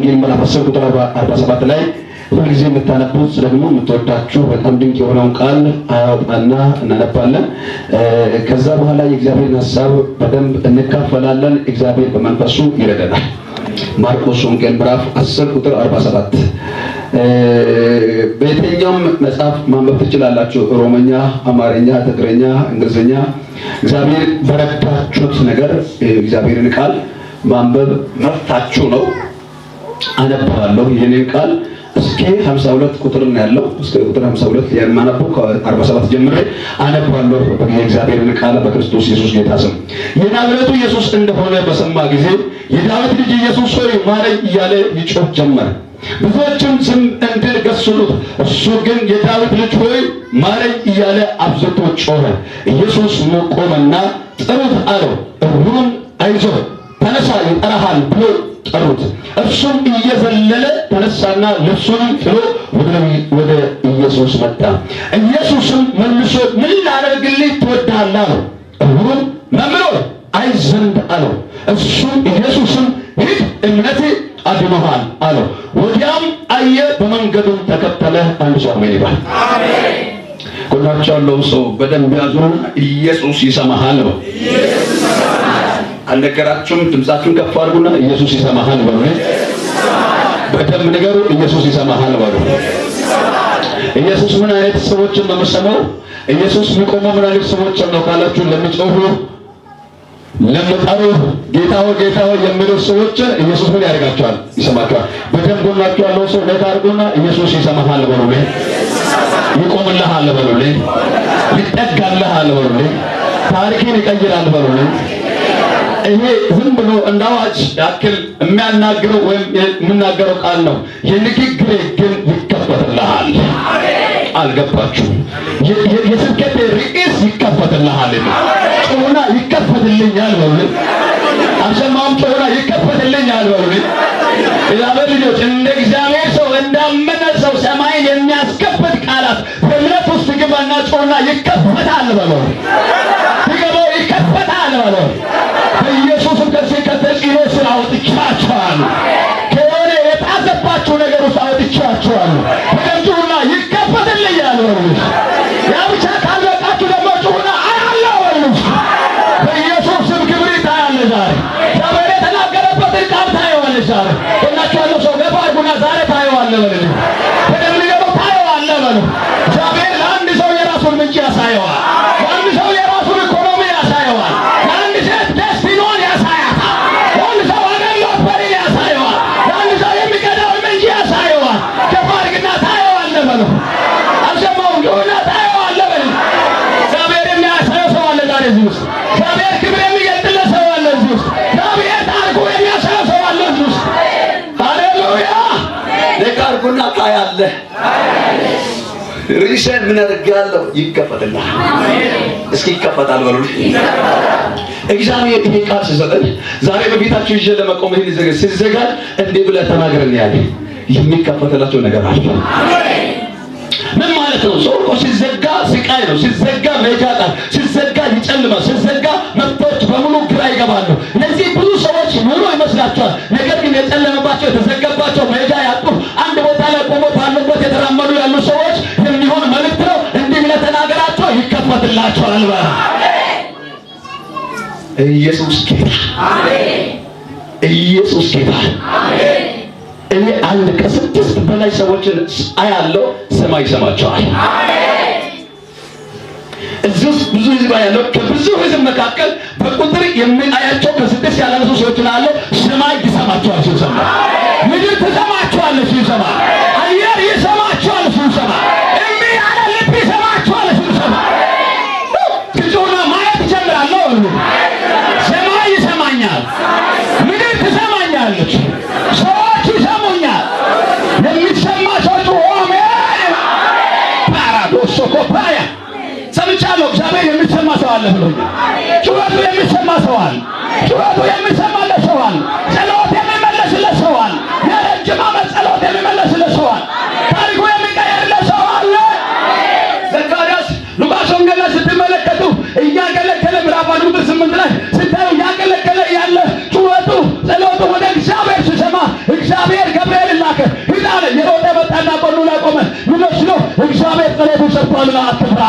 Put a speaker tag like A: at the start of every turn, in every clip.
A: ወንጌል ምዕራፍ 10 ቁጥር 47 ላይ ሁልጊዜ የምታነቡት ደግሞ የምትወዳችሁ በጣም ድንቅ የሆነውን ቃል አያወጣና እናነባለን። ከዛ በኋላ የእግዚአብሔርን ሐሳብ በደንብ እንካፈላለን። እግዚአብሔር በመንፈሱ ይረዳናል። ማርቆስ ወንጌል ምዕራፍ 10 ቁጥር 47 በየትኛውም መጽሐፍ ማንበብ ትችላላችሁ። ሮማኛ፣ አማርኛ፣ ትግርኛ፣ እንግሊዝኛ። እግዚአብሔር በረዳችሁት ነገር እግዚአብሔርን ቃል ማንበብ መፍታችሁ ነው። አነባለሁ ይህንን ቃል እስከ 52 ቁጥር ነው ያለው። እስከ ቁጥር 52 የማነበው ከ47 ጀምሬ አነባለሁ። በእግዚአብሔርን ቃል በክርስቶስ ኢየሱስ ጌታ ስም። የናዝሬቱ ኢየሱስ እንደሆነ በሰማ ጊዜ የዳዊት ልጅ ኢየሱስ ሆይ ማረኝ እያለ ይጮህ ጀመረ። ብዙዎችም ዝም እንዲል ገሰጹት። እሱ ግን የዳዊት ልጅ ሆይ ማረኝ እያለ አብዝቶ ጮኸ። ኢየሱስ ቆመና ጥሩት አለው። እውሩን አይዞህ ተነሳ ይጠራሃል ብሎ ጠሩት። እርሱም እየዘለለ ተነሳና ልብሱን ጥሎ ወደ ኢየሱስ መጣ። ኢየሱስም መልሶ ምን ላደርግልህ ትወዳለህ አለው። እውሩም መምህር አይ ዘንድ አለው። ኢየሱስም ሂድ እምነትህ አድኖሃል አለው። ወዲያም አየ፣ በመንገዱም ተከተለ። አንድ ሰው አሜን ይባል። አሜን። ቆናቻ ያለው ሰው በደንብ ያዙና ኢየሱስ ይሰማሃል ነው። አልነገራችሁም? ድምጻችሁን ከፍ አድርጉና ኢየሱስ ይሰማሃል በሉ። በደንብ ንገሩ፣ ኢየሱስ ይሰማሃል በሉ። ኢየሱስ ምን አይነት ሰዎችን ነው የሚሰማው? ኢየሱስ የሚቆመው ምን አይነት ሰዎችን ነው ካላችሁ፣ ለሚጮሁ ለሚጠሩ ጌታ ሆይ የሚሉ ሰዎችን ኢየሱስ ምን ያደርጋቸዋል? ይሰማቸዋል። በደንብ ጎናችሁ ያለው ሰው ለታ አድርጉና ኢየሱስ ይሰማሃል በሉ። ይቆምልሃል በሉ። ይጠጋልሃል በሉ። ታሪክን ይቀይራል በሉ። ይሄ ዝም ብሎ እንዳዋጭ ያክል የሚያናግረው ወይም የምናገረው ቃል ነው። የንግግሬ ግን ይከፈትልሃል። አልገባችሁም? የስብከቴ ርዕስ ይከፈትልሃል። ጮና ይከፈትልኛል በሉ። አልሰማሁም? ጮና ይከፈትልኛል በሉ። እግዚአብሔር ልጆች እንደ እግዚአብሔር ሰው እንዳመነ ሰው ሰማይን የሚያስከፍት ቃላት በእምነት ውስጥ ግባና ጮና ይከፈታል በሉ። ትገባው ይከፈታል በሉ። በኢየሱስም ከዚህ ከተጽዕኖ ስር አውጥቻችኋለሁ። ከሆነ የጣዘባችሁ ነገር ውስጥ አውጥቻችኋለሁ። በደምጡና ይከፈትልኛል በሉ። ያ ብቻ ካልበቃችሁ ደግሞ ጩሁና አያለሁ በሉ። በኢየሱስም ክብር ታያለ። ዛሬ እግዚአብሔር የተናገረበትን ቃል ታየዋለሽ። ዛሬ እናችሁ ያለው ሰው ገባ አድርጉና ዛሬ ታየዋለህ በሉ። በደም ሊገባ ታየዋለህ በሉ። እግዚአብሔር ለአንድ ሰው የራሱን ምንጭ ያሳየዋል። ለአንድ ሰው የራሱን ኢኮኖሚ ያሳየዋል። ለአንድ ሴት ደስቲኖን ያሳያታል። ለአንድ ሰው አገሎት በሪን ያሳየዋል። ለአንድ ሰው የሚቀዳውን ምንጭ ያሳየዋል። ገባ አድርግና ታየዋለህ በሉ። አልሰማሁም? ጩሁና ታየዋለህ በሉ። እግዚአብሔር የሚያሳየው ሰው አለ ዛሬ እዚህ ውስጥ። እግዚአብሔር ክብር የሚገልጥለት ሰው አለ እዚህ ውስጥ። እግዚአብሔር ታሪኩ የሚያሳየው ሰው አለ እዚህ ውስጥ። ሃሌሉያ! ለቃርጉና ታያለህ። ሪሸን ምን አደርጋለሁ? ይከፈትልሃል። እስኪ ይከፈታል በሉ። እግዚአብሔር ይሄ ቃል ሲሰጠን ዛሬ በፊታችሁ ይዤ ለመቆም ይሄን ሲዘጋጅ እንዲህ ብለህ ተናገረን ያለ የሚከፈትላቸው ነገር አለ። ምን ማለት ነው? ሰው እኮ ሲዘጋ ስቃይ ነው። ሲዘጋ መጃጣል፣ ሲዘጋ ይጨልማል፣ ሲዘጋ መብቶች በሙሉ ግራ ይገባሉ። እነዚህ ብዙ ሰዎች ኑሮ ይመስላቸዋል። ነገር ግን የጨለመባቸው የተዘጋባቸው መጃ ያጡ አንድ ቦታ ላይ ቆሞ ባሉበት የተራመዱ ያሉ ሰዎች የሚሆን መልእክት ነው። እንዲህ ብለህ ተናገራቸው፣ ይከፈትላቸዋል። ኢየሱስ ጌታ፣ ኢየሱስ ጌታ። እኔ አንድ ከ6 በላይ ሰዎችን አያለው፣ ሰማይ ይሰማቸዋል። እዚህ ውስጥ ብዙ ህዝብ ያለው ከብዙ ህዝብ መካከል በቁጥር የምናያቸው ከ6 ያላነሱ ሰዎች አለ። ሰማይ ይሰማቸዋል ሲሰማ፣ ምድር ትሰማቸዋለች ሲሰማ፣ አየር ይሰማቸዋል ሲሰማ፣ እምቢ ያለ ልብ ይሰማቸዋል ሲሰማ። ትጮና ማየት ይጀምራለሁ። ሰማይ ይሰማኛል፣ ምድር ትሰማኛለች፣ ሰዎች ይሰሙኛል። የሚሰማቸው ጮሜ ፓራዶክስ ኮፓያ ሰምቻለሁ። እግዚአብሔር የሚሰማ ሰው አለ ብሎኛል። ጩኸቱ የሚሰማ ሰው አለ። ጩኸቱ የሚሰማለት ሰው አለ። ጸሎት የሚመለስለት ሰው አለ። የረጅም ዓመት ጸሎት የሚመለስለት ሰው አለ። ታሪኩ የሚቀየርለት ሰው አለ። ዘካርያስ ሉቃስ ወንጌል ላይ ስትመለከቱ እያገለገለ ምዕራፍ 8 ላይ ስታዩ እያገለገለ ያለ ጩኸቱ ጸሎቱ ወደ እግዚአብሔር ሲሰማ እግዚአብሔር ገብርኤል ላከ። ሂድ አለ። የሮጠ መጣና ጎኑ ላይ ቆመ። ይመስለው እግዚአብሔር ጸሎቱን ሰጥቷልና አትፍራ።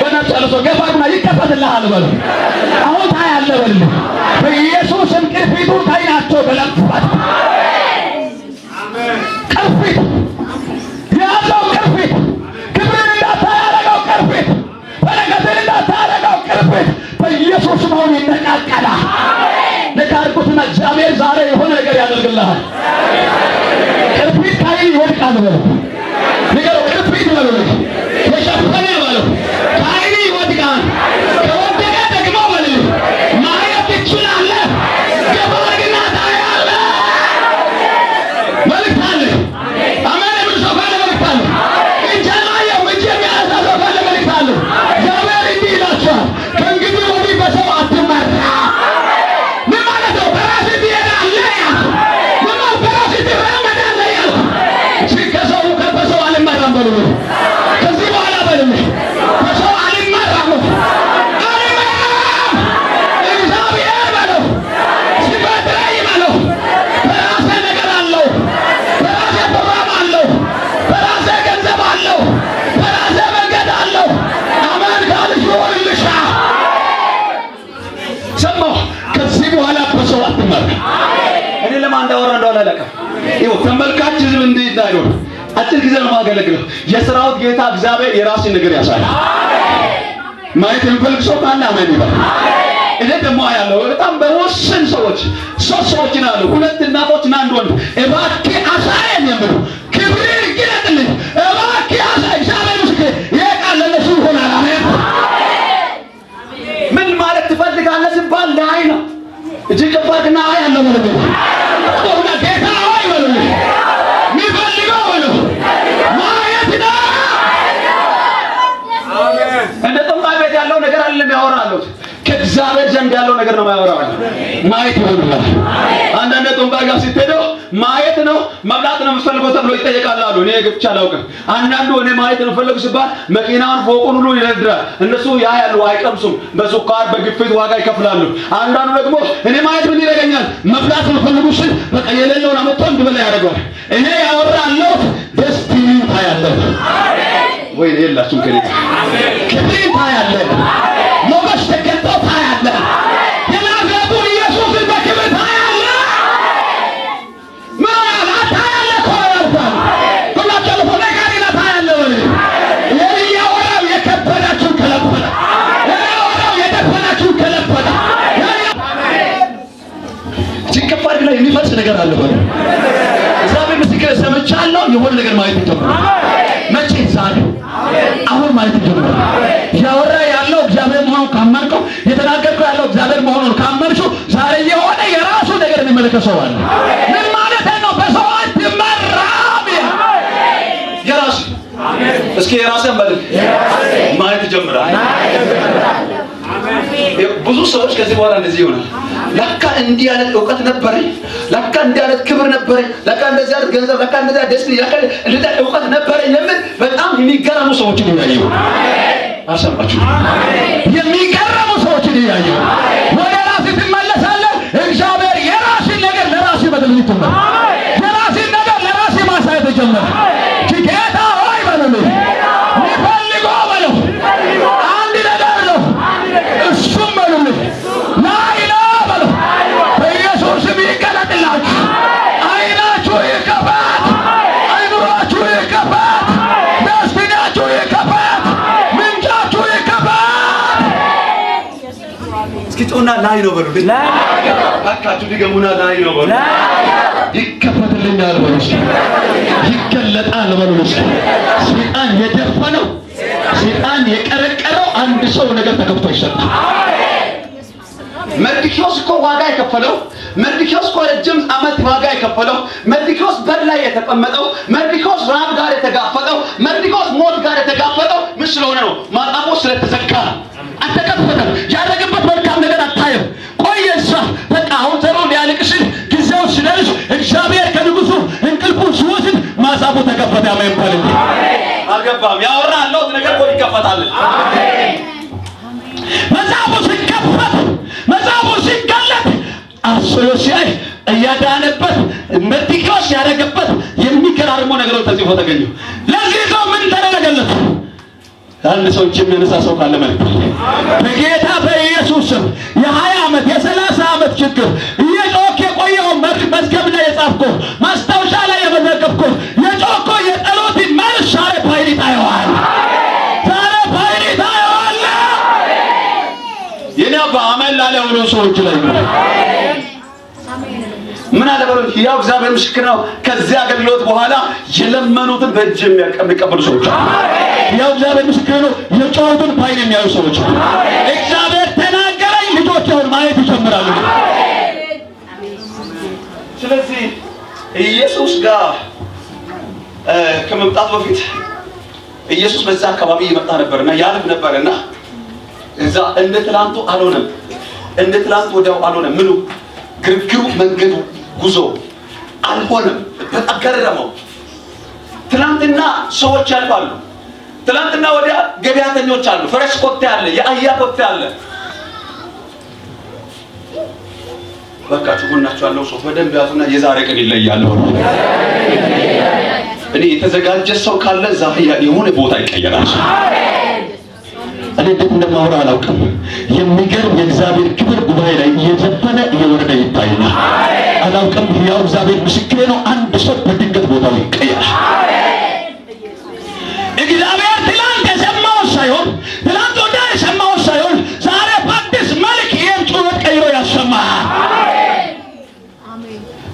A: በነጨለሶ ገባና ይከፈትልሃል በሉ። አሁን ታያለህ በሉ። በኢየሱስም ቅርፊቱ ታይናቸው በለጥፋት ቅርፊት ያለው ቅርፊት ክብርን እንዳታያረገው ቅርፊት በረከትን እንዳታያረገው ቅርፊት በኢየሱስ አሁን ይነቃቀላል። ለካርኩትና እግዚአብሔር ዛሬ የሆነ ነገር ያደርግልሃል። ቅርፊት ካይን ይወድቃል በሉ። ንገረው ቅርፊት በሉ። የሸፈነ በሉ ካይን ይወድቃል። ከወደቀ ደግሞ በሉ ማየት ትችላለህ። ገባግና ታያለህ። መልእክት አለ። አሜን። የምንሰው ካለ መልእክት አለ። እንጀላየው እጅ የሚያሳሰው ካለ መልእክት አለ። እግዚአብሔር እንዲህ ይላቸዋል፣ ከእንግዲህ ወዲህ በሰው አትመራ። ምን ማለት ነው? በራስህ ትሄዳለህ ያልኩህ ምን ማለት በራስህ ትራመዳለህ ያልኩህ ከሰው በሰው አልመራም በሉ። ከዚህ በኋላ በሉ በሰው አልመራም አልመራም። እግዚአብሔር በሉ ሲፈጥረኝ በሉ በራሴ ነገር አለው፣ በራሴ ፕሮግራም አለው፣ በራሴ ገንዘብ አለው፣ በራሴ መንገድ አለው። አሜን ካልሽ ይሆንልሻ። ሰማሁ። ከዚህ በኋላ በሰው አትመራ። እኔ ለማን እንዳወራ እንደሆነ አላውቅም። ይኸው ተመልካች ህዝብ እንዲህ እንዳይሆን አጭር ጊዜ ነው የማገለግለው። የሥራው ጌታ እግዚአብሔር የራስን ነገር ያሳያል። ማየት የሚፈልግ ሰው ካለ አሜን ይበል። እኔ ደግሞ ያለው በጣም በወሰን ሰዎች ሶስት ሰዎች ናሉ፣ ሁለት እናቶችና አንድ ወንድ። እባክህ አሳየን የሚሉ ክብርን ግለጥልኝ፣ እባክህ አሳየን። እግዚአብሔር ምስክር ይሄ ቃል ለእነሱ ይሆናል። አሜን። ምን ማለት ትፈልጋለህ ሲባል ለአይ ነው እጅግ ከባድና አይ ያለው ማለት ነው። ቆና ጌታ ሆይ በሉ የሚፈልገው በሉ ማየት ነው። አሜን። እንደ ጠንቋይ ቤት ያለው ነገር አይደለም ያወራሉ። ከእግዚአብሔር ዘንድ ያለው ነገር ነው ያወራው። ማየት ይሆናል። አንዳንድ ጠንቋይ ጋር ስትሄዱ ማየት ነው መብላት ነው የምትፈልገው ተብሎ ይጠየቃል አሉ። እኔ ግብቻ አላውቅም። አንዳንዱ እኔ ማየት ነው ፈልጉ ሲባል መኪናውን ፎቁን ሁሉ ይነድራል። እነሱ ያያሉ አይቀምሱም። በሱካር በግፊት ዋጋ ይከፍላሉ። አንዳንዱ ደግሞ እኔ ማየት ምን ይረጋኛል መብላት ነው ፈልጉ ሲል በቃ የሌለውን አመጣው እንድበላ ያደርጋል። እኔ ያወራለሁ ደስቲኒ ታያለህ። አሜን። ወይ የላችሁም ከኔ ክብር ታያለህ። ሞገስ ተገልጦ ታያለህ። የናዝሬቱ ኢየሱስን በክብር ታያለህ። ማን ታያለህ? ኮራርታል ሁላችሁ ለፎነጋሪና ታያለህ። የያወራው የከበዳችሁ ከለበለ የያወራው የደፈናችሁ ከለበለ ሲከፋድ ላይ የሚፈርስ ነገር አለ በሉ። እግዚአብሔር ምስክር ሰምቻለሁ። የሆነ ነገር ማየት ይጀምራል። መቼ? ዛሬ አሁን ማየት ይጀምራል። ያወራ ያለው እግዚአብሔር መሆኑን ካመንከው፣ የተናገርከው ያለው እግዚአብሔር መሆኑን ካመንሽው ዛሬ የሆነ የራሱ ነገር የሚመለከት ሰው አለ። ምን ማለት ነው? በሰው አትመራም። የራሱ እስኪ የራስህን በል ማየት ይጀምራል። ብዙ ሰዎች ከዚህ በኋላ እንደዚህ ይሆናል። ለካ እንዲህ አይነት ዕውቀት ነበረኝ፣ ለካ እንዲህ አይነት ክብር ነበረኝ፣ ለካ እንደዚህ አይነት ገንዘብ፣ ለካ እንደዚህ አይነት ደስታ፣ ለካ እንደዚህ አይነት ዕውቀት ነበረኝ የምን በጣም የሚገርሙ ሰዎችን ያየው አሰማችሁ። የሚገርሙ ሰዎችን ያየው ወደ ራስህ ትመለሳለህ። እግዚአብሔር የራስህን ነገር ለራስህ በደል ይተማል። የራስህን ነገር ለራስህ ማሳየት ጀመረ። ጌታ ሆይ በሉልኝ የሚፈልገው በለው አንድ ነገር ነው። እሱም በሉልኝ ላይላ በለው በኢየሱስ ስም ይገለጥላችሁ። አይናችሁ ይከፈት፣ አይኑራችሁ ይከፈት፣ ደስታችሁ ይከፈት፣ ምንጫችሁ ይከፈት። እስኪ ጮና ላይ ነው በሉ። ላይ አካችሁ ድገሙና ላይ ነው በሉ። ይከፈትልኛል በሉ። ይገለጣል በሉ። ሰይጣን የደፈነው ሰይጣን የቀረቀረው አንድ ሰው ነገር ተከፍቶ ይሰጣል። መርዶክዮስ እኮ ዋጋ የከፈለው መርዶክዮስ እኮ ረጅም ዓመት ዋጋ የከፈለው መርዶክዮስ በር ላይ የተቀመጠው መርዶክዮስ ራብ ጋር የተጋፈጠው መርዶክዮስ ሞት ጋር የተጋፈጠው ምን ስለሆነ ነው? ማጣቦ ስለተዘጋ አልተከፈተም። ያደረገበት መልካም ነገር አታየም። ቆየሳ በቃ አሁን ዘሮ ሊያልቅስል ጊዜው ሲደርስ እግዚአብሔር ከንጉሱ እንቅልፉን ሲወስድ ማሳቡ ተከፈተ። አሜን ባል እንጂ አልገባም። ያወራለው ነገር ቆይ ይከፈታል። አሜን። መዛቡ ሲከፈት መዛቡ ሲገለጥ አስሎ ሲያይ እያዳነበት መጥቂያስ ያደረገበት የሚገራርሙ ነገሮች ተጽፎ ተገኙ። ለዚህ ሰው ምን ተደረገለት? አንድ ሰው የሚያነሳ ሰው ካለ ማለት በጌታ በኢየሱስ ስም የ20 ዓመት የ30 ዓመት ችግር እየጮክ የቆየው መዝገብ ላይ የጻፍኩ ማስታወሻ ላይ የመዘገብኩ የጮክ የጸሎት መልስ ዛሬ ፋይዳ ታየዋል። ዛሬ ፋይዳ ታየዋል። የኔ በአመል ላይ ሆኖ ሰዎች ላይ ምን አለ በለው ያው እግዚአብሔር ምስክር ነው። ከዚህ አገልግሎት በኋላ የለመኑትን በእጅ የሚቀበሉ ሰዎች ያው እግዚአብሔር ምስክር ነው። የጮሁትን ፋይዳ የሚያዩ ሰዎች እግዚአብሔር ተናገረኝ ልጆቻቸውን ማየት ይጀምራሉ። ስለዚህ ኢየሱስ ጋር ከመምጣቱ በፊት ኢየሱስ በዛ አካባቢ ይመጣ ነበርና ያልፍ ነበርና እዛ እንደ ትላንቱ አልሆነም። እንደ ትላንቱ ወዲያው አልሆነም። ምኑ ግርግሩ መንገዱ ጉዞ አልሆነም። በጣም ገረመው። ትላንትና ሰዎች ያልፋሉ። ትላንትና ወዲያ ገበያተኞች አሉ። ፈረስ ኮቴ አለ፣ የአህያ ኮቴ አለ። በቃ ትጎናቸው ያለው ሰው በደንብ ያዙና የዛሬ ቀን ይለያል። እኔ የተዘጋጀ ሰው ካለ ዛሬ የሆነ ቦታ ይቀየራል። እኔ እንዴት እንደማወራ አላውቅም። የሚገርም የእግዚአብሔር ክብር ጉባኤ ላይ እየዘፈነ እየወረደ ይታየኛል። አላውቅም። ያው እግዚአብሔር ምስክሬ ነው። አንድ ሰው በድንገት ቦታው ይቀየራል። እግዚአብሔር ትላንት የሰማው ሳይሆን ትላንት ወደ የሰማው ሳይሆን ዛሬ በአዲስ መልክ ይሄን ጩኸት ቀይሮ ያሰማል።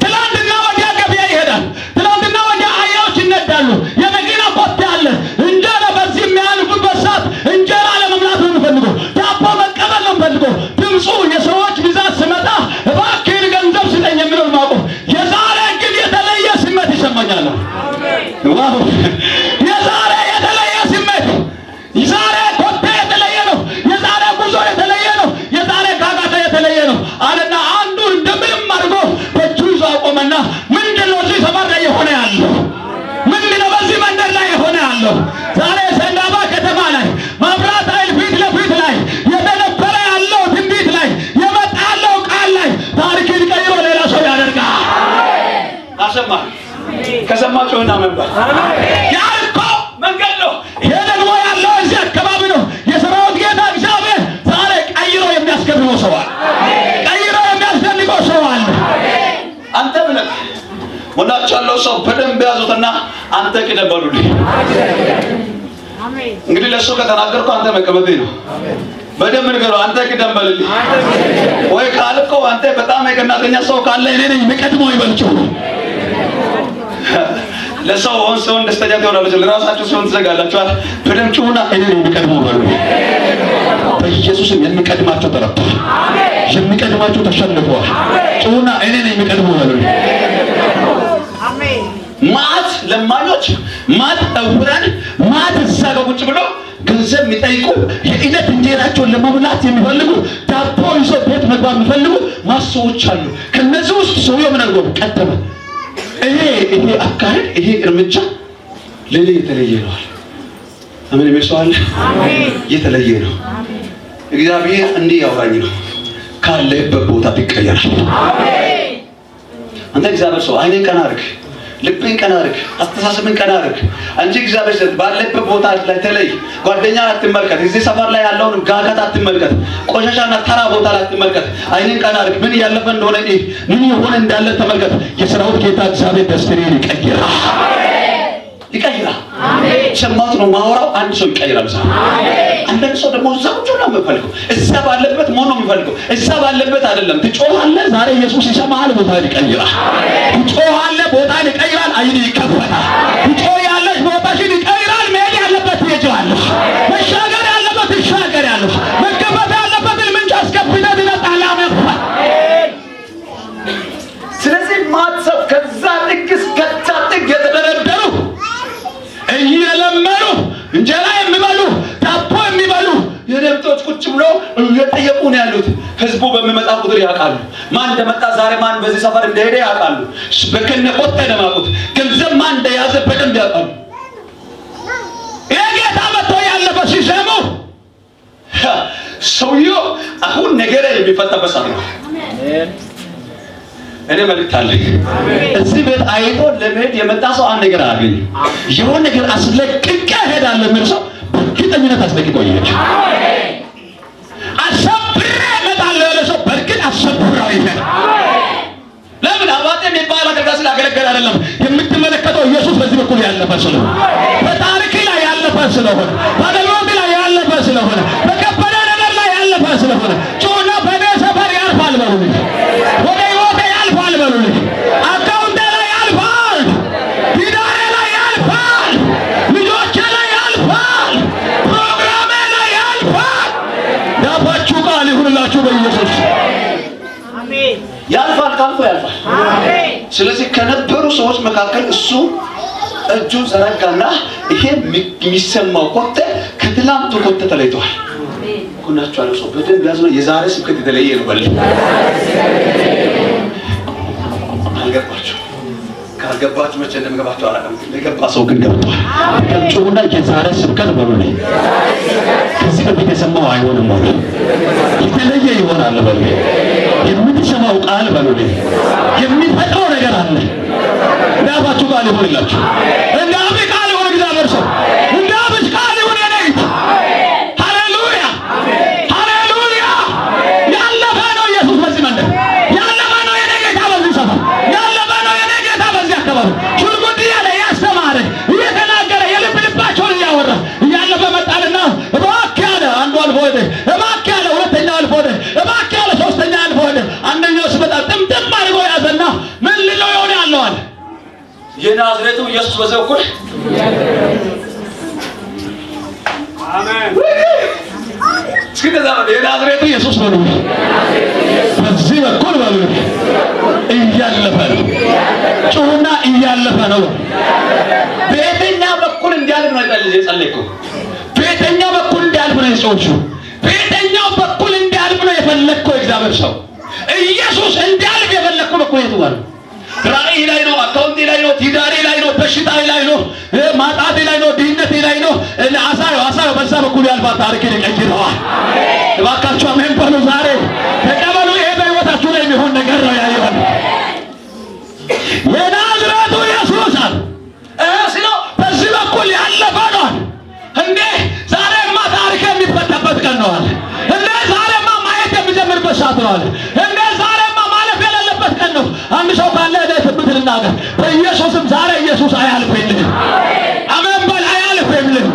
A: ትላንትና ወዲያ ገበያ ይሄዳል። ትላንትና ወዲያ አህያዎች ይነዳሉ። የመኪና ኮቴ አለ። እንጀራ በዚህ የሚያልፉበት ሰዓት እንጀራ ለመብላት ነው የሚፈልገው። ዳቦ መቀበል ነው የሚፈልገው። ድምፁ የሰዎች ብዛት ሲመጣ እባክህን ገንዘብ ስጠኝ የሚለው ማቆም። የዛሬ ግን የተለየ ስሜት ይሰማኛል። ዋው! የዛሬ የተለየ ስሜት፣ የዛሬ ኮቴ የተለየ ነው። የዛሬ ጉዞ የተለየ ነው። የዛሬ ጋጋታ የተለየ ነው አለና አንዱ እንደምንም አድርጎ በእጁ ይዞ አቆመና ምንድነው እዚህ ሰፈር ላይ የሆነ ያለው? ምንድነው በዚህ መንደር ላይ የሆነ ያለው? ዛሬ ሰንዳባ ከተማ ላይ መብራት ኃይል ፊት ለፊት ላይ የተነበረ ያለው ትንቢት ላይ የመጣ ያለው ቃል ላይ ታሪክን ቀይሮ ሌላ ሰው ያደርጋል። አሰማ ከሰማችሁና መንበር ያልኮ መንገድ ነው። ይሄ ደግሞ ያለው እዚህ አካባቢ ነው። የሰራዊት ጌታ እግዚአብሔር ዛሬ ቀይሮ የሚያስገርመው ሰው አለ። ቀይሮ የሚያስደንቀው ሰው አለ። አንተ ብለህ ወዳች ያለው ሰው በደንብ ያዙትና አንተ ቅደም በሉልኝ። እንግዲህ ለሱ ከተናገርኩ አንተ መቀበል ነው። በደንብ ንገረው። አንተ ቅደም በሉልኝ ወይ ካልከው አንተ በጣም የቀናተኛ ሰው ካለ እኔ ነኝ የምቀድመው ይበልጭው። ለሰው ሆን ሰው ደስተኛ ትሆናለች። ለራሳችሁ ሰው ትዘጋላችኋል። በደንብ ጩሁና እኔ ነኝ የምቀድመው በሉ። በኢየሱስም የሚቀድማቸው ተረቷል። የሚቀድማቸው ተሸንፈዋል። ጩሁና እኔ ነኝ የምቀድመው በሉ። ማት ለማኞች፣ ማት እውራን፣ ማት እዛ ጋር ቁጭ ብሎ ገንዘብ የሚጠይቁ የዕለት እንጀራቸውን ለመብላት የሚፈልጉ ዳቦ ይዞ ቤት መግባት የሚፈልጉ ማሰዎች አሉ። ከነዚህ ውስጥ ሰውየው ምን አድርጎ ቀደመ? ይሄ አካሄድ ይሄ እርምጃ ለኔ የተለየ ነው አለ። አሜን ይመስላል። የተለየ ነው። እግዚአብሔር እንዲህ ያወራኝ ነው። ካለበት ቦታ ትቀየራለህ። አንተ እግዚአብሔር ሰው አይኔን ቀና አድርግ፣ ልብን ቀና አድርግ፣ አስተሳሰብን ቀና አድርግ። አንቺ እግዚአብሔር ሰው ባለበት ቦታ ላይ ተለይ። ጓደኛ አትመልከት። እዚህ ሰፈር ላይ ያለውን ጋጋታ አትመልከት። ቆሻሻና ተራ ቦታ ላይ አትመልከት። አይኔን ቀና አድርግ። ምን ያለፈ እንደሆነ ምን የሆነ እንዳለ ተመልከት። የሰራዊት ጌታ እግዚአብሔር ደስታን ይቀይራል። ይቀይራል። አሜን። ሰማት ነው ማወራው። አንድ ሰው ይቀይራል። አሜን። አንዳንድ ሰው ደግሞ እዛው ነው የሚፈልገው። እዛ ባለበት ሞኖ የሚፈልገው እዛ ባለበት አይደለም። ትጮሃለህ። ዛሬ ኢየሱስ ይሰማሃል። ቦታ ይቀይራል። አሜን። ትጮሃለህ፣ ቦታ ይቀይራል። አይን ይከፈታል። ትጮያለሽ፣ ቦታሽን ይቀይራል። መሄድ ያለበት ትሄጃለሽ። መሻገር ያለበት ትሻገሪያለሽ። መከፈት ያለበት ምንጭ አስከፍተህ ትመጣለህ። አሜን። ስለዚህ ማጥሰብ ከዛ ጥግ እስከ ጥግ የተደረደሩ እየለመኑ እንጀራ የሚበሉ ዳቦ የሚበሉ የደብቶች ቁጭ ብሎ እየጠየቁ ነው ያሉት። ህዝቡ በሚመጣ ቁጥር ያውቃሉ። ማን እንደመጣ ዛሬ ማን በዚህ ሰፈር እንደሄደ ያውቃሉ። በከነቆት ተደማቁት ገንዘብ ማን እንደያዘ በደንብ ያውቃሉ። የጌታ መጥቶ ያለፈ ሲሰሙ ሰውየው አሁን ነገር የሚፈታበት ሰዓት ነው። እኔ መልእክት አለኝ። እዚህ ቤት አይቶ ለመሄድ የመጣ ሰው አንድ ነገር አገኝ የሆነ ነገር አስለቅቄ እሄዳለሁ የሚል ሰው በእርግጠኝነት አስለቅቆ ይሄድ። አሰብሬ እመጣለሁ ያለ ሰው በእርግጥ አሰብራው ይሄድ። ለምን አባቴ የሚባል አገልጋይ ስላገለገለ አይደለም። የምትመለከተው ኢየሱስ በዚህ በኩል ያለፈ ስለሆነ፣ በታሪክ ላይ ያለፈ ስለሆነ፣ በአገልግሎት ላይ ያለፈ ስለሆነ፣ በከበደ ነገር ላይ ያለፈ ስለሆነ ጮና በኔ ሰፈር ያልፋል በሉልኝ። ወደ ህይወቴ ያልፋል በሉልኝ። አካውንቴ ላይ ያልፋል፣ ትዳሬ ላይ ያልፋል፣ ልጆቼ ላይ ያልፋል፣ ፕሮግራሜ ላይ ያልፋል። ያባችሁ ቃል ይሁንላችሁ በኢየሱስ አሜን። ያልፋል ካልፎ ያልፋል። አሜን። ስለዚህ ከነበሩ ሰዎች መካከል እሱ እጁን ዘረጋና ይሄ የሚሰማው ኮቴ ከትላንቱ ኮቴ ተለይቷል። አሜን። ኩናችሁ አለ ሰው በደንብ ያዝነው። የዛሬ ስብከት የተለየ ነው በል። አልገባችሁ? ካልገባችሁ መቼ እንደምገባችሁ አላውቅም። የገባ ሰው ግን ገብቷል። ከጩና የዛሬ ስብከት በሉ ላይ ከዚህ በፊት የሰማው አይሆንም በሉ፣ የተለየ ይሆናል በሉ። የምትሰማው ቃል በሉ ላይ የሚፈጠው ነገር አለ። እንዳባችሁ ቃል ይሁንላችሁ። እንዳብ ቃል ይሁን እግዚአብሔር ሰው እንዳብ ቃል ይሁን የነይት ሃሌሉያ ሃሌሉያ። ያለፈ ነው ኢየሱስ በዚህ መንደር፣ ያለፈ ነው የኔ ጌታ በዚህ ሰፈር፣ ያለፈ ነው የኔ ጌታ በዚህ አካባቢ። ሹልጉድ ያለ ያስተማረ እየተናገረ የልብ ልባቸውን እያወራ እያለፈ መጣልና እባክህ ያለ አንዱ አልፎ ሄደ፣ እባክህ ያለ ሁለተኛው አልፎ ሄደ፣ እባክህ ያለ ሶስተኛ አልፎ ሄደ። አንደኛው ሲመጣ ጥምጥም አድርጎ ያዘና ምን ልለው ይሆን ያለው አለ የናዝሬቱ ኢየሱስ በዚህ በኩል አሜን። እስኪ ተዛመዱ። የናዝሬቱ ኢየሱስ በሉ በዚህ በኩል በሉ እያለፈ ነው። ጩሁና እያለፈ ነው። በየትኛው በኩል እንዲያልፍ ነው የጸለይኩት? በየትኛው በኩል እንዲያልፍ ነው የጮህሽው? በየትኛው በኩል እንዲያልፍ ነው የፈለግከው? እግዚአብሔር ሰው ኢየሱስ እንዲያልፍ የፈለግከው በኩል የቱ ጋር ነው? ራእይ ላይ ነው፣ አካውንቴ ላይ ነው፣ ትዳሬ ላይ ነው፣ በሽታዬ ላይ ነው፣ ማጣቴ ላይ ነው፣ ድህነቴ ላይ ነው። አሳየው በዛ በኩል ያልፋል። ታሪክን ይቀይረዋል። እባካችሁ አሜን በሉ። ዛሬ ተቀበሉ። ይሄ በሕይወታችሁ ላይ የሚሆን ነገር ነው ያየዋል። የናዝሬቱ ኢየሱስ ሲለው በዚህ በኩል ያለፈ ነው እንዴ! ዛሬማ ታሪክ የሚፈታበት ቀን ነው አለ እንዴ! ዛሬማ ማየት የሚጀምርበት ሰዓት ነው አለ እንዴ! ዛሬማ ማለፍ የሌለበት ቀን ነው። አንድ ሰው ካለ ለትብት ልናገር በኢየሱስም ዛሬ ኢየሱስ አያልፍልህም። አሜን በል። አያልፍልህም።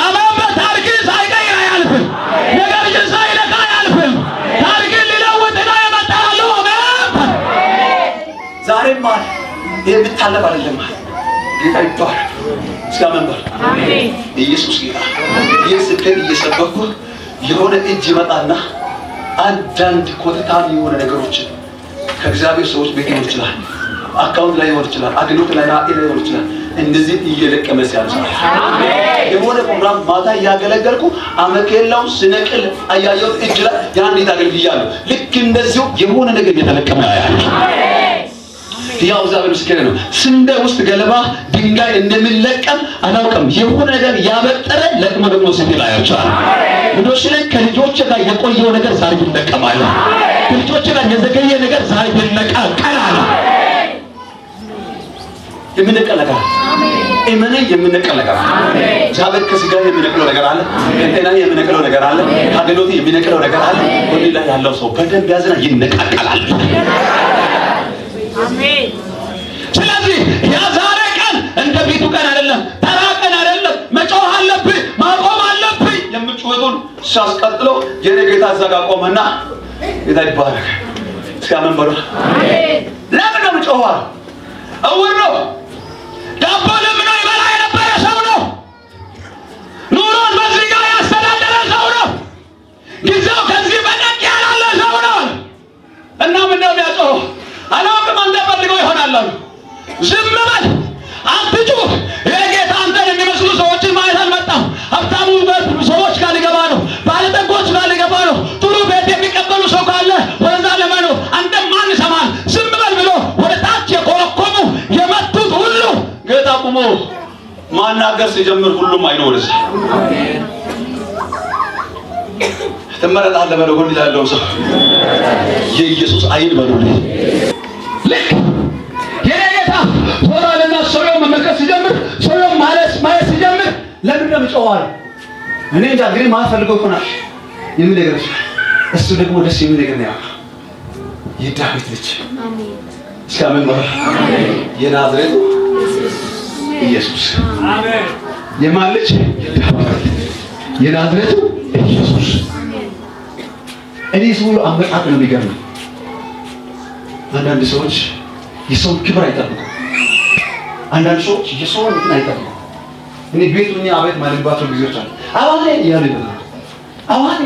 A: አሜን በል። ታሪክን ሳይቀይር አያልፍም። ነገርህን ሳይለካ አያልፍም። ታሪክን ሊለውጥ ነው የመጣው። አሜን በል። ዛሬማ ይሄ ብታለፍ አይደለም ጌታ ይባል። እስኪ አሜን በል። አሜን። ኢየሱስ ጌታ። ይህ ስብከት እየሰበኩ የሆነ እጅ ይመጣና አንዳንድ ኮተታም የሆነ ነገሮችን ከእግዚአብሔር ሰዎች ቤት ሊሆን ይችላል፣ አካውንት ላይ ሊሆን ይችላል፣ አግሎት ላይ ሊሆን ይችላል። እንደዚህ እየለቀመ ሲያልፋል። የሆነ ፕሮግራም ማታ እያገለገልኩ አመኬላው ስነቅል አያየሁት እጅ ላይ ያን አገልግያለሁ። ልክ እንደዚሁ የሆነ ነገር እየተለቀመ ያያል። ያው እግዚአብሔር ምስክሬ ነው። ስንዴ ውስጥ ገለባ ድንጋይ እንደሚለቀም አላውቅም። የሆነ ነገር ያበጠረ ለቅመ ደግሞ ሲል አያቻል። ልጆች ላይ ከልጆች ጋር የቆየው ነገር ዛሬ ይለቀማል። ከልጆች ጋር የዘገየ ነገር ዛሬ ይነቃቀላል። የምንነቀል ነገር አሜን። የምንነቀል ነገር አሜን። እግዚአብሔር ከስጋ የሚነቅለው ነገር አለ፣ ከጤና የሚነቅለው ነገር አለ፣ ከአገልግሎት የሚነቅለው ነገር አለ። ወዲ ላይ ያለው ሰው በደንብ ያዝና ይነቃቀላል። አሜን። ስለዚህ ያ ዛሬ ቀን እንደ ቤቱ ቀን አይደለም፣ ተራ ቀን አይደለም። መጮህ አለብህ፣ ማቆም አለብህ። የምትጮኸውን ሲያስቀጥለው የኔ ጌታ እዛ ጋር ቆመና ጌታ ይባረክ። እስኪ አሜን በሉ። አሜን። ለምን ነው የምትጮኸው? እውር ነው። ዳቦ ለምኖ ይበላ የነበረ ሰው ነው። ኑሮን በዚህ ጋር ያስተዳደረ ሰው ነው። ጊዜው ከዚህ በደቅ ያላለ ሰው ነው። እና ምን ነው የሚያጮኸው? አላውቅም። አንተ ፈልገው ይሆናል አሉ። ዝም በል አትጩህ። ይሄ ጌታ አንተን የሚመስሉ ሰዎችን ማየት አልመጣም። ሀብታሙ ሰዎች ጋር ሊገባ ነው። ባለጠጎች ጋር ሊገባ ነው። ጥሩ ቤት የሚቀበሉ ሰው ካለ ወደዛ ለመነው። አንተ ማን ይሰማል? ዝም በል ብሎ ወደ ታች የኮረኮሙ የመቱት ሁሉ ጌታ ቁሞ ማናገር ሲጀምር ሁሉም አይኖር ወደዛ ትመረጣለህ። በለው ጎን ያለው ሰው የኢየሱስ አይን በሉልኝ። ልክ የኔ ጌታ ዞራልና ሰውየው መመልከት ሲጀምር ሰውየው ማየት ሲጀምር ለምን ነው ጮዋል? እኔ እንጃ እንግዲህ ማን ፈልገው ይሆናል የሚል ነገር እሱ ደግሞ ደስ የሚል ነገር ነው። የዳዊት ልጅ አሜን እስካመን ነው የናዝሬቱ ኢየሱስ አሜን። የማን ልጅ? የናዝሬቱ ኢየሱስ አሜን። እኔ ሰው አመጣጥ ነው የሚገርም። አንዳንድ ሰዎች የሰው ክብር አይጠብቁ። አንዳንድ ሰዎች የሰውን እንትን አይጠብቁ። እኔ ቤቱኛ አቤት ማለባቸው ጊዜዎች አሉ። አዋኔ ያለ ነው አዋኔ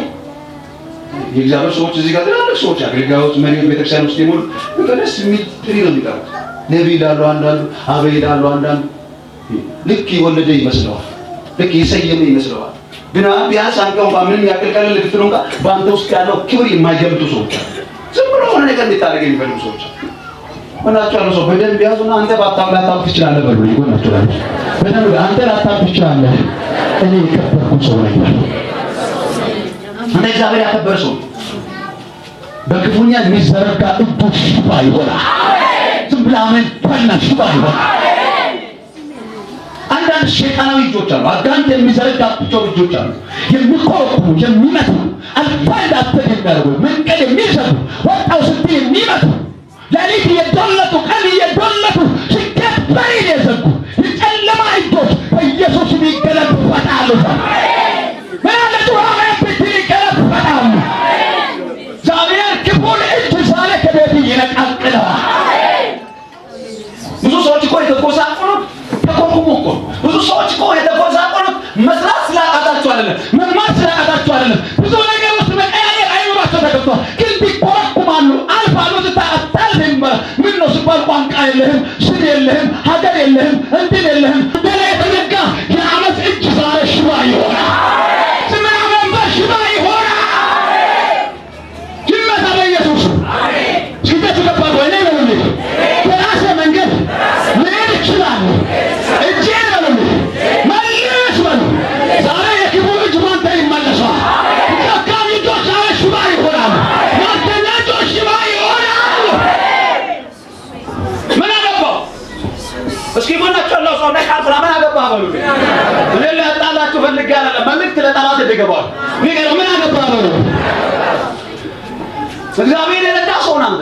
A: የእግዚአብሔር ሰዎች እዚህ ጋር ትላልቅ ሰዎች አገልጋዮች መሪዎች ቤተክርስቲያን ውስጥ የሞሉ በደስ የሚል ትሪ ነው የሚጠሩት። ነቢይ ይላሉ አንዳንዱ፣ አበይ ይላሉ አንዳንዱ። ልክ የወለደ ይመስለዋል፣ ልክ የሰየመ ይመስለዋል። ግን ቢያንስ አንቀው ምንም ያቀልቀለ ልክትሉ ጋር በአንተ ውስጥ ያለው ክብር የማይገምቱ ሰዎች አሉ። ዝም ብሎ ሆነ ነገር እንድታደርግ የሚፈልጉ ሰዎች አሉ። ሆናቸው ያለው ሰው በደንብ ያዙና አንተ ባታውላታው ትችላለህ በሉ። ይሆናቸው በደንብ አንተ ላታውቅ ትችላለህ፣ እኔ የከበርኩ ሰው ነኝ። አንተ እግዚአብሔር ያከበረ ሰው በክፉኛ የሚዘረጋ እጆች ሽባ ይሆናል። ዝም ብለህ አሜን በልና ሽባ ይሆናል። አንዳንድ ሸይጣናዊ እጆች አሉ፣ አጋንንት የሚዘረጋባቸው እጆች አሉ። የሚቆረቁሩ የሚመቱ አልፋይዳ የሚያደርጉ መንገድ የሚዘጉ ወጣው ስትይ የሚመቱ ሌሊት እየዶለቱ ቀን እየዶለቱ ስኬት በሬን የዘጉ የጨለማ እጆች በኢየሱስ ይገለበጣሉ። ምናለቱ አሜን ብትል ይገለበጣሉ። እግዚአብሔር ክፉን እጅ ዛሬ ከቤት ይነቃቅለዋል። ብዙ ሰዎች እኮ የተጎሳቆሉት ተቆቁሙ እኮ ብዙ ሰዎች እኮ የተጎሳቆሉት መስራት ስላቃታቸው አይደለም፣ መማር ስላቃታቸው አይደለም። ብዙ ነገር ውስጥ መቀያየር አይኖራቸው ተገብቷል። ግን ቢቆረቁማሉ አልፋሉ ዝታጣል ይባል። ምን ነው ሲባል ቋንቋ የለህም፣ ስም የለህም፣ ሀገር የለህም፣ እንትን የለህም። እንደላ የተዘጋ የአመፅ እጅ ዛሬ ሽባ ይሆናል። ስምና መንበር ሽባ ይሆናል። ይመታ በኢየሱስ አሜን። ስንት ከባድ ወይ ነው ነው በራሴ መንገድ መሄድ ይችላል። እጄ ነው መልስ በሉ። ዛሬ የክፉ እጅ ማንተ ይመለሳል። ተካሚ ጆች ዛሬ ሽባ ይሆናል። ማንተናጆች ሽባ ይሆናል። ምን አገባው? እስኪ ማናቸው ነው ሰው ነካል ምን አገባህ በሉ። እኔ ለጣላችሁ ፈልጌ አይደለም፣ መልእክት ለጣላት እንደገባው ነገር ምን አገባህ በሉ። እግዚአብሔር የረዳ ሰው ነው።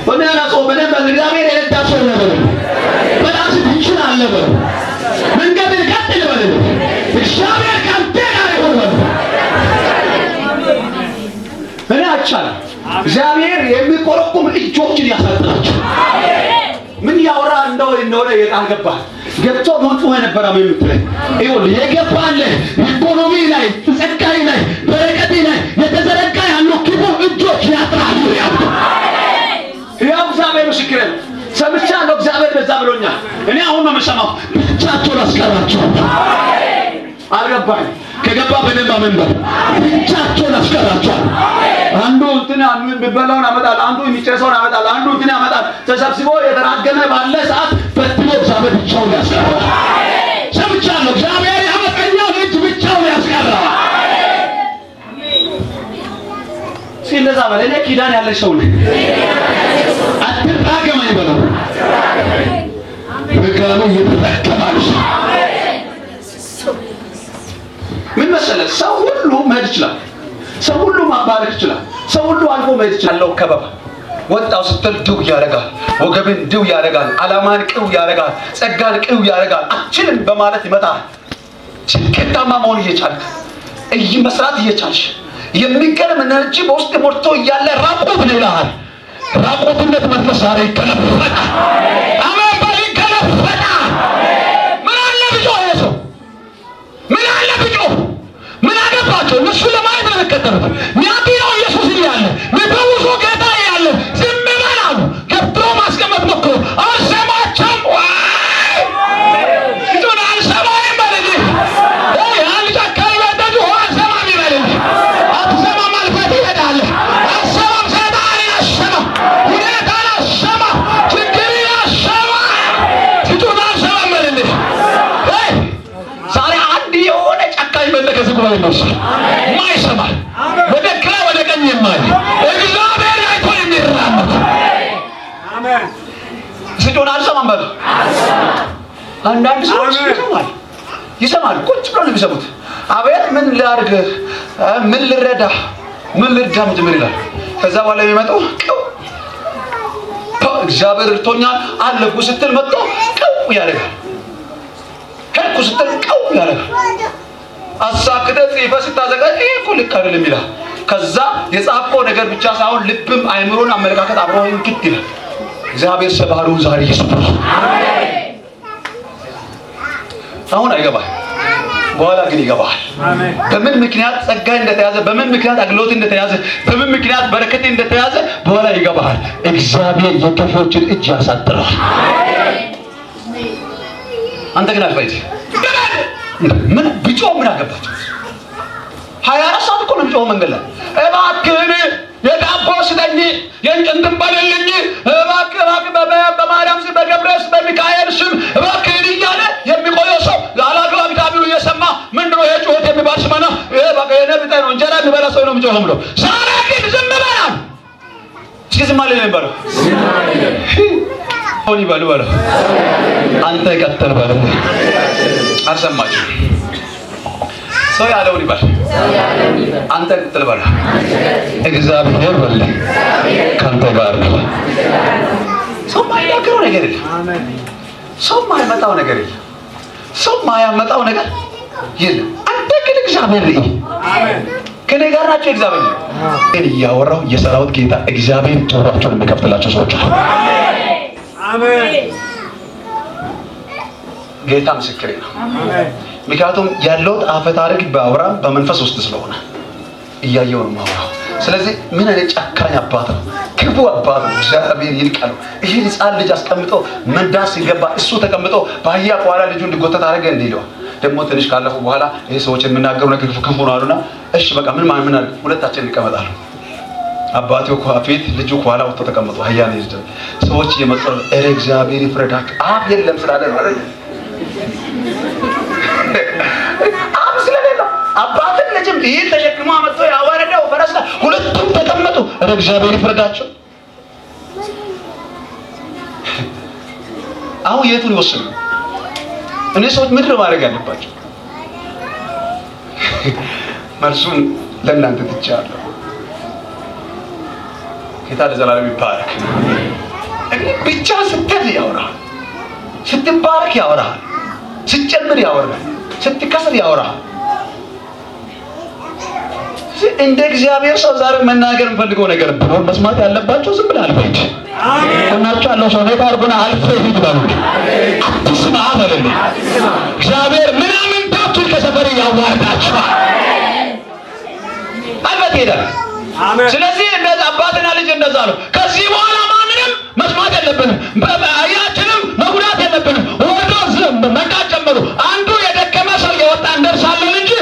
A: ወንደና ሰው በደንብ እግዚአብሔር የረዳ ሰው ነው። በራስ ትችላለህ በሉ። መንገድን ቀጥል በሉ። እግዚአብሔር ካንተ ጋር ይሁን በሉ። እኔ አቻለሁ እግዚአብሔር የሚቆረቁም እጆችን ያሳጥራቸው። ምን ያወራ እንደሆነ የቃል ገባህ ገብቶ ሞቱ የነበረ ምን የምትለኝ ይኸውልህ የገባልህ ኢኮኖሚ ላይ ጸጋይ ላይ በረከት ላይ የተዘረጋ ያለው ክፉ እጆች ያጥራሉ። ያው እግዚአብሔር ምስክሬ ነው። ሰምቻለሁ። እግዚአብሔር በዛ ብሎኛል። እኔ አሁን ነው የምሰማው። ብቻቸውን አስቀራቸው። አልገባኝ ከገባ በደንብ መንበር ብቻቸውን አስቀራቸው። አንዱ እንትን ቢበላውን ያመጣል፣ አንዱ የሚጨሰውን ያመጣል፣ አንዱ እንትን ያመጣል። ተሰብስቦ የተራገመ ባለ ሰዓት በትሎ እግዚአብሔር ብቻውን ያስቀራል። ሰምቻለሁ። እግዚአብሔር ያመጣኛው ልጅ ብቻውን ያስቀራል። ሲለዛ ባለ እኔ ኪዳን ያለ ሰው ነኝ። አትራገመኝ በለው። በቃሉ ይተከማልሽ። ምን መሰለህ ሰው ሁሉ መሄድ ይችላል። ሰው ሁሉ ማባረክ ይችላል። ሰው ሁሉ አልፎ መሄድ ይችላል። ከበባ ወጣው ስትል ድው ያደርጋል። ወገብን ድው ያደርጋል። አላማን ቅው ያደርጋል። ጸጋን ቅው ያደርጋል። አችልም በማለት ይመጣል። ስኬታማ መሆን እየቻልክ መስራት እየቻልሽ የሚገርም ኤነርጂ በውስጥ ሞልቶ እያለ ራቆት ይልሃል። ራቆትነት መንፈስ ዛሬ ይገለበጣል። አሜን በል ይገለበጣል። ምን አለ ብጮ ሰው ምን አለ ብጮ ምን አገባቸው? እነሱ ለማየት ነው የሚከተሉት። ሚያድነው ኢየሱስ እያለ የሚፈውሱ ጌታ እያለ ዝም በላሉ። ገብቶ ማስቀመጥ ሞክሮ አልሰማቸውም። እጁን አልሰማም በልልኝ። አንድ ጨካኝ በደጁ አልሰማም ይበልልኝ። አትሰማም አልፈት ይሄዳለህ። አልሰማም ሰይጣንን አልሰማም፣ ሁኔታን አልሰማም፣ ችግርን አልሰማም። እጁን አልሰማም በልልኝ። ዛሬ አንድ የሆነ ጨካኝ በለከ ዝጉባኤ ነው ማይሰማ ወደ ግራ ወደ ቀኝ የማይ እግዚአብሔር አይቶ የሚራመድ አሜን። አንዳንድ ሰዎች ይሰማል ቁጭ ብለው ነው የሚሰሙት። አቤት ምን ላድርግ፣ ምን ልረዳ፣ ምን ልርዳም ጀምር ይላል። ከዛ በኋላ የሚመጣው እግዚአብሔር እርቶኛል አለኩ ስትል መጥቶ ቀው ያደርጋል። ሄድኩ ስትል ቀው ያደርጋል። አሳክተህ ጽፈህ ስታዘጋጅ ይሄ እኮ ልክ አይደለም ይላል። ከዛ የጻፍከው ነገር ብቻ ሳይሆን ልብም አይምሮን አመለካከት አብሮ እንክት ይላል። እግዚአብሔር ሰባሩን ዛሬ ይስጥህ። አሁን አይገባህ፣ በኋላ ግን ይገባል። በምን ምክንያት ጸጋ እንደተያዘ፣ በምን ምክንያት አግሎት እንደተያዘ፣ በምን ምክንያት በረከት እንደተያዘ በኋላ ይገባል። እግዚአብሔር የከፎችን እጅ ያሳጥራል። አንተ ግን አልፈይት ምን ቢጮ ምን አገባቸው? 24 ሰዓት እኮ ነው ቢጮ መንገድ ላይ እባክህን የዳቦ ስጠኝ፣ የእንጭንትን በልልኝ፣ እባክህ በማርያም ስም፣ በገብርኤል ስም፣ በሚካኤል ስም እባክህን እያለ የሚቆየው ሰው አላግባብ ቃቢው እየሰማ ምንድነው ይሄ ጩኸት የሚባል ስመና ይሄ በቃ የነብጠ ነው እንጀራ የሚበላ ሰው ነው የሚጮኸው ብሎ ዛሬ ግን ዝም በላል። እስኪ ዝም አለ ነበር ሆኒ ባሉ ባሉ አንተ ቀጥል ባሉ አልሰማችሁ ሰው ያለውን ይባል አንተ ቀጥል ባሉ እግዚአብሔር ወለ ካንተ ጋር ነው። ሰው ማይናገረው ነገር የለም። ሰው ማይመጣው ነገር የለም። ሰው ማያመጣው ነገር የለም። አንተ ግን እግዚአብሔር ነው። አሜን። ከኔ ጋር ናቸው። እግዚአብሔር ነው። እኔ ያወራው የሰራዊት ጌታ እግዚአብሔር ጆሮአቸውን የሚከፍትላቸው ሰዎች አሉ። አሜን። ጌታ ምስክሬ ነው። አሜን። ምክንያቱም ያለው አፈ ታሪክ ባወራም በመንፈስ ውስጥ ስለሆነ እያየው ነው ማወራው። ስለዚህ ምን አይነት ጨካኝ አባት ነው፣ ክፉ አባት ነው። እግዚአብሔር ይልቀው። ይሄ ሕፃን ልጅ አስቀምጦ መንዳት ሲገባ እሱ ተቀምጦ በአህያ ኋላ ልጁ እንዲጎተት አደረገ እንዲለው ደግሞ ትንሽ ካለፉ በኋላ ይሄ ሰዎች የሚናገሩ ነገር ክፉ ነው አሉና እሺ በቃ ምን አለ ሁለታችን እንቀመጣለን። አባቴው ፊት ልጁ ኋላ ወጥቶ ተቀምጦ አህያ ነው ይዘው ሰዎች እየመጡ እረ እግዚአብሔር ይፍረዳቸው። አፍ የለም ስላለ ነው አይደል? አፍ ስለሌለው አባትን ልጅም ይሄን ተሸክሞ አመጣ ያወረደው ፈረስ ሁለቱም ተቀመጡ። እረ እግዚአብሔር ይፍረዳቸው። አሁን የቱን ይወስኑ? እኔ ሰዎች ምንድን ነው ማድረግ ያለባቸው? መልሱን ለእናንተ ትቻለሁ። ጌታ ለዘላለም ይባረክ። እንግዲህ ብቻ ስትል ያወራል፣ ስትባረክ ያወራል፣ ስትጨምር ያወራል፣ ስትከስር ያወራል። እንደ እግዚአብሔር ሰው ዛሬ መናገር የምፈልገው ነገር ብሎ መስማት ያለባቸው ዝም ብለህ አልፈህ ሂድ። አሜን። እናንተ ያለው ሰው ነው ባርጎና አልፈህ ሂድ ባሉ አትስማ አለኝ። እግዚአብሔር ምናምን ታቱ ከሰፈር ያዋርዳቸዋል። አልፈህ ሄዳል። አሜን። ስለዚህ እንደዛ አባትና ልጅ እንደዛ ነው። ከዚህ በኋላ ማንንም መስማት የለብንም፣ በአያችንም መጉዳት የለብንም። ወዶ ዝም መንዳት ጀመሩ። አንዱ የደከመ ሰው የወጣ እንደርሳለን እንጂ